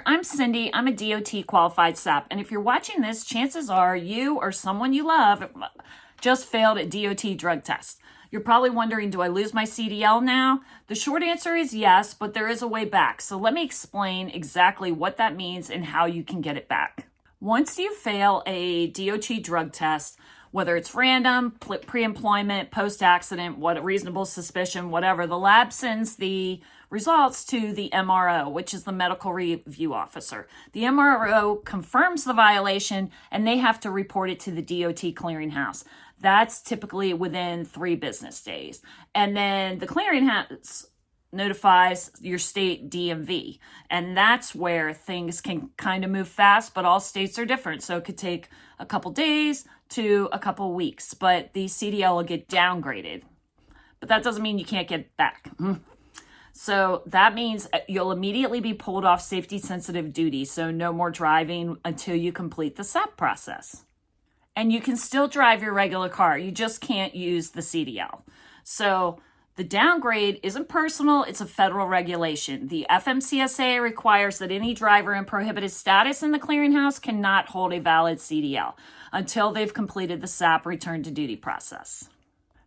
there, I'm Cindy. I'm a DOT qualified SAP. And if you're watching this, chances are you or someone you love just failed a DOT drug test. You're probably wondering, do I lose my CDL now? The short answer is yes, but there is a way back. So let me explain exactly what that means and how you can get it back. Once you fail a DOT drug test, whether it's random, pre-employment, post-accident, what reasonable suspicion, whatever, the lab sends the results to the MRO, which is the medical review officer. The MRO confirms the violation and they have to report it to the DOT clearinghouse. That's typically within 3 business days. And then the clearinghouse notifies your state DMV. And that's where things can kind of move fast, but all states are different. So it could take a couple days to a couple weeks, but the CDL will get downgraded. But that doesn't mean you can't get it back. So that means you'll immediately be pulled off safety sensitive duty. So no more driving until you complete the SAP process. And you can still drive your regular car. You just can't use the CDL. So the downgrade isn't personal, it's a federal regulation. The FMCSA requires that any driver in prohibited status in the clearinghouse cannot hold a valid CDL until they've completed the SAP return to duty process.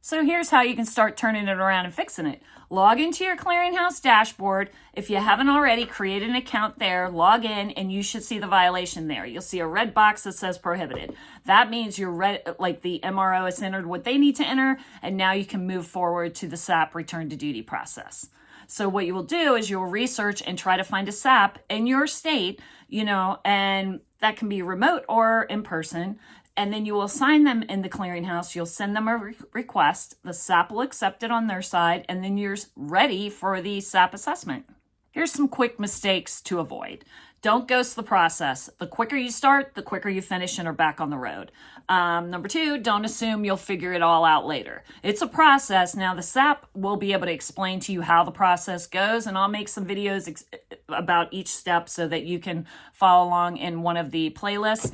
So here's how you can start turning it around and fixing it. Log into your clearinghouse dashboard. If you haven't already, create an account there, log in, and you should see the violation there. You'll see a red box that says prohibited. That means the MRO has entered what they need to enter, and now you can move forward to the SAP return to duty process. So what you will do is you'll research and try to find a SAP in your state, and that can be remote or in person. And then you will assign them in the clearinghouse. You'll send them a request. The SAP will accept it on their side, and then you're ready for the SAP assessment. Here's some quick mistakes to avoid. Don't ghost the process. The quicker you start, the quicker you finish and are back on the road. Number 2, don't assume you'll figure it all out later. It's a process. Now, the SAP will be able to explain to you how the process goes, and I'll make some videos about each step so that you can follow along in one of the playlists.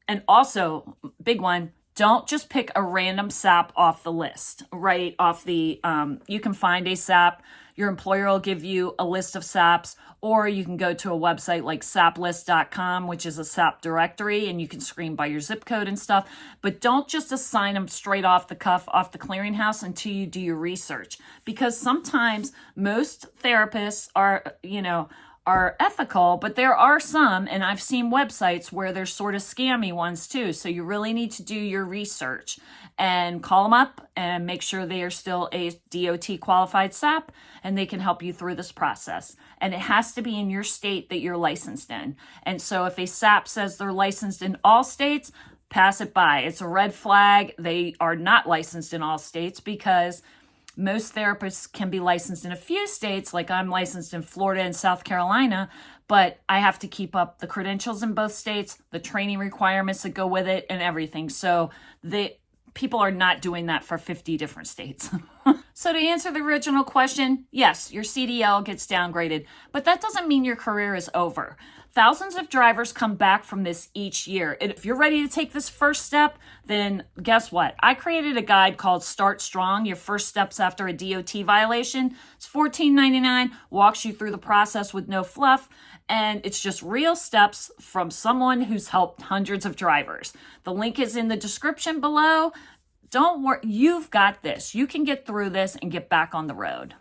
And also, big one, don't just pick a random SAP off the list, right? You can find a SAP. Your employer will give you a list of SAPs, or you can go to a website like saplist.com, which is a SAP directory, and you can screen by your zip code and stuff. But don't just assign them straight off the cuff, off the clearinghouse until you do your research. Because sometimes most therapists are ethical, but there are some, and I've seen websites where there's sort of scammy ones too. So you really need to do your research and call them up and make sure they are still a DOT qualified SAP and they can help you through this process. And it has to be in your state that you're licensed in. And so if a SAP says they're licensed in all states, pass it by. It's a red flag. They are not licensed in all states because most therapists can be licensed in a few states, like I'm licensed in Florida and South Carolina, but I have to keep up the credentials in both states, the training requirements that go with it, and everything. So people are not doing that for 50 different states. So to answer the original question, yes, your CDL gets downgraded, but that doesn't mean your career is over. Thousands of drivers come back from this each year. And if you're ready to take this first step, then guess what? I created a guide called Start Strong, Your First Steps After a DOT Violation. It's $14.99, walks you through the process with no fluff, and it's just real steps from someone who's helped hundreds of drivers. The link is in the description below. Don't worry, you've got this. You can get through this and get back on the road.